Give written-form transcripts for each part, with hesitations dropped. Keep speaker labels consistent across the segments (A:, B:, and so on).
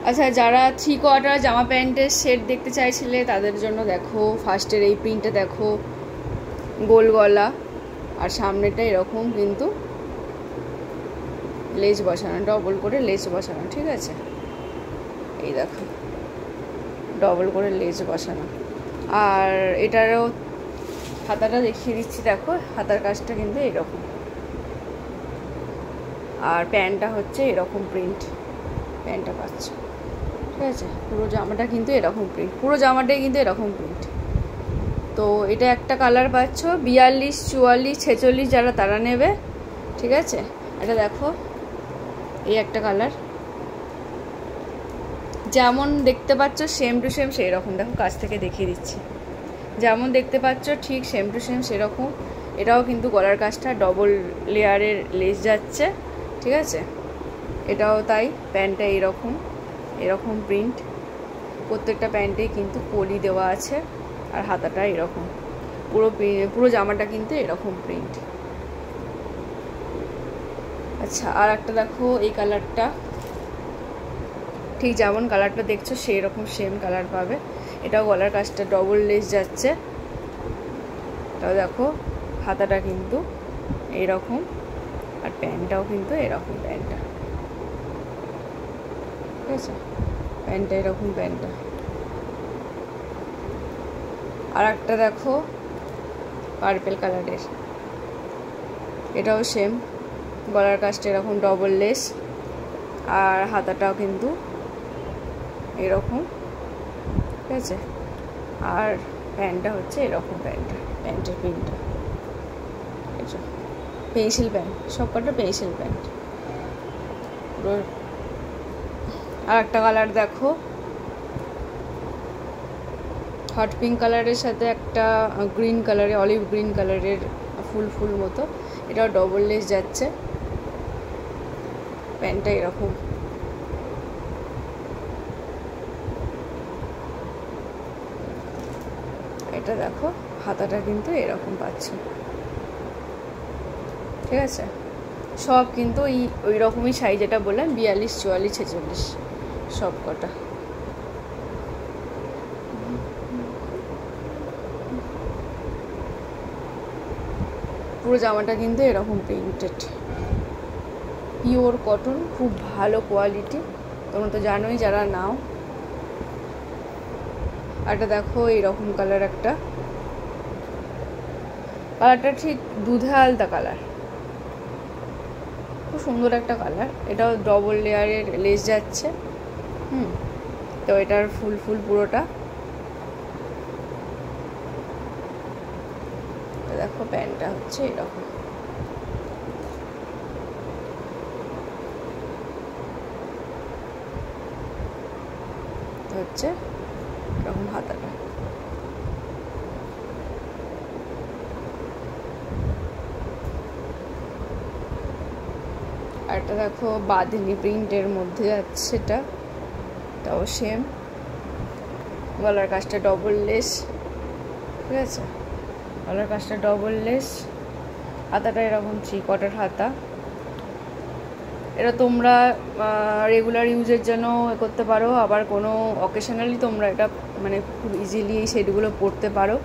A: আচ্ছা, যারা 3/4 জামা প্যান্টের সেট দেখতে চাইছিলে তাদের জন্য দেখো ফার্স্টের এই প্রিন্টটা দেখো, গোল গলা আর সামনেটা এরকম কিন্তু লেজ বসানো, ডবল করে লেজ বসানো, ঠিক আছে? এই দেখো ডবল করে লেজ বসানো। আর এটারও হাতাটা দেখিয়ে দিচ্ছি, দেখো হাতার কাজটা কিন্তু এরকম, আর প্যান্টটা হচ্ছে এরকম প্রিন্ট, প্যান্টটা পাচ্ছ, ঠিক আছে? পুরো জামাটা কিন্তু এরকম প্রিন্ট, পুরো জামাটাই কিন্তু এরকম প্রিন্ট। তো এটা একটা কালার পাচ্ছ, 42, 44, 46 যারা তারা নেবে, ঠিক আছে? এটা দেখো এই একটা কালার, যেমন দেখতে পাচ্ছ সেম টু সেম সেই রকম, দেখো কাছ থেকে দেখিয়ে দিচ্ছি, যেমন দেখতে পাচ্ছ ঠিক সেম টু সেম সেরকম। এটাও কিন্তু গলার কাজটা ডবল লেয়ারের লেস যাচ্ছে, ঠিক আছে? এটাও তাই, প্যান্টটা এরকম, এরকম প্রিন্ট, প্রত্যেকটা প্যান্টেই কিন্তু কলি দেওয়া আছে, আর হাতাটা এরকম, পুরো জামাটা কিন্তু এরকম প্রিন্ট। আচ্ছা, আর একটা দেখো এই কালারটা, ঠিক যেমন কালারটা দেখছো সেই রকম সেম কালার পাবে। এটাও গলার কাজটা ডবল লেস যাচ্ছে, এটাও দেখো হাতাটা কিন্তু এইরকম, আর প্যান্টটাও কিন্তু এরকম, প্যান্টটা, ঠিক আছে? প্যান্টটা এরকম, প্যান্টটা। আর একটা দেখো পার্পেল কালারের, এটাও সেম, গলার কাজটা এরকম ডবল লেস, আর হাতাটাও কিন্তু এরকম, ঠিক আছে? আর প্যান্টটা হচ্ছে এরকম, প্যান্টের প্রিন্টটা পেন্সিল প্যান্ট, সব কটা পেন্সিল প্যান্ট। আর একটা কালার দেখো হট পিঙ্ক কালারের সাথে একটা গ্রিন কালারে, অলিভ গ্রিন কালারের ফুল মতো, এটাও ডবল লেস যাচ্ছে, প্যান্টটা এরকম। এটা দেখো হাতাটা কিন্তু এরকম পাচ্ছ, ঠিক আছে? সব কিন্তু ওই রকমই সাইজ, যেটা বললাম 42, 44, 46 সব কটা। পুরো জামাটা কিন্তু এরকম প্রিন্টেড, পিওর কটন, খুব ভালো কোয়ালিটি, তোমরা তো জানোই যারা নাও। একটা দেখো এইরকম কালার, একটা কালারটা ঠিক দুধে আলতা কালার, খুব সুন্দর একটা কালার। এটাও ডবল লেয়ারের লেস যাচ্ছে, তো এটার ফুল পুরোটা দেখো, প্যান্টটা হচ্ছে এরকম, হচ্ছে এরকম হাতাটা। আর এটা দেখো বাঁধনি প্রিন্টের মধ্যে যাচ্ছে, এটাও সেম, গলার কাজটা ডবল লেস, ঠিক আছে? গলার কাজটা ডবল লেস, হাতাটা এরকম 3/4 হাতা। এটা তোমরা রেগুলার ইউজের জন্য করতে পারো, আবার কোনো অকেশনালি তোমরা এটা মানে খুব ইজিলি এই সেটগুলো পরতে পারো।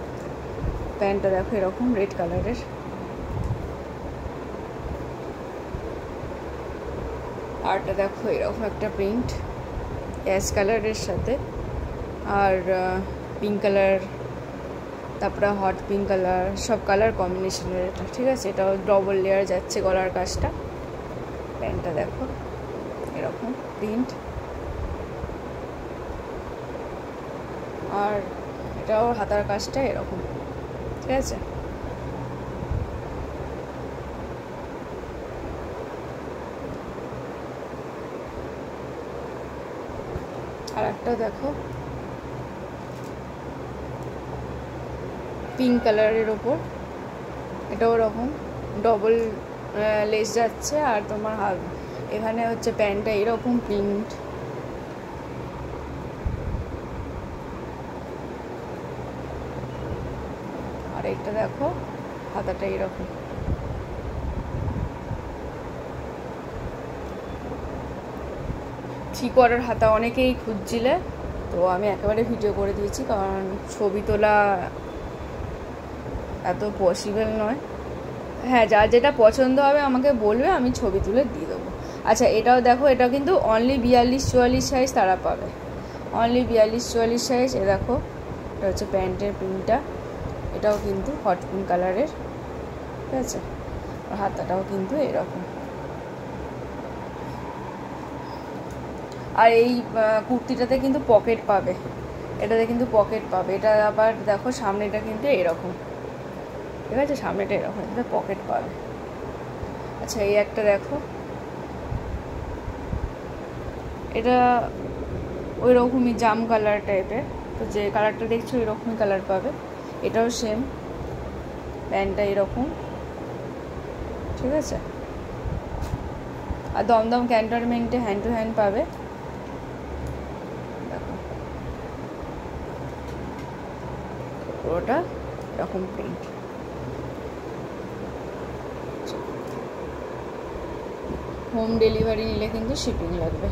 A: প্যান্টটা দেখো এরকম রেড কালারের, আরটা দেখো এরকম একটা প্রিন্ট অ্যাশ কালারের সাথে, আর পিঙ্ক কালার, তারপরে হট পিঙ্ক কালার, সব কালার কম্বিনেশনের এটা, ঠিক আছে? এটাও ডবল লেয়ার যাচ্ছে গলার কাজটা, প্যান্টটা দেখো এরকম প্রিন্ট, আর এটাও হাতার কাজটা এরকম, ঠিক আছে? আর একটা দেখো পিঙ্ক কালারের ওপর, এটাও ওরকম ডবল লেস যাচ্ছে, আর তোমার এখানে হচ্ছে প্যান্টটা এরকম প্রিন্ট, আর এটা দেখো হাতাটা এরকম। 3/4 হাতা অনেকেই খুঁজছিলে, তো আমি একেবারে ভিডিও করে দিয়েছি, কারণ ছবি তোলা এত পসিবল নয়। হ্যাঁ, যার যেটা পছন্দ হবে আমাকে বলবে, আমি ছবি তুলে দিয়ে দেবো। আচ্ছা, এটাও দেখো, এটা কিন্তু অনলি 42-44 সাইজ তারা পাবে, অনলি 42-44 সাইজ। এ দেখো, এটা হচ্ছে প্যান্টের প্রিন্টটা, এটাও কিন্তু হট পিঙ্ক কালারের, ঠিক আছে। আর হাতাটাও কিন্তু এরকম। আর এই কুর্তিটাতে কিন্তু পকেট পাবে, এটাতে কিন্তু পকেট পাবে। এটা আবার দেখো সামনেটা কিন্তু এরকম, ঠিক আছে, সামনেটা এরকম, এটাতে পকেট পাবে। আচ্ছা, এই একটা দেখো, এটা ওই রকমই জাম কালার টাইপের, তো যে কালারটা দেখছো ওই রকমই কালার পাবে। এটাও সেম, প্যান্টটা এরকম, ঠিক আছে। আর দমদম ক্যান্টনমেন্টে হ্যান্ড টু হ্যান্ড পাবে, দেখো পুরোটা এরকম প্রিন্ট। হোম ডেলিভারি নিলে কিন্তু শিপিং লাগবে।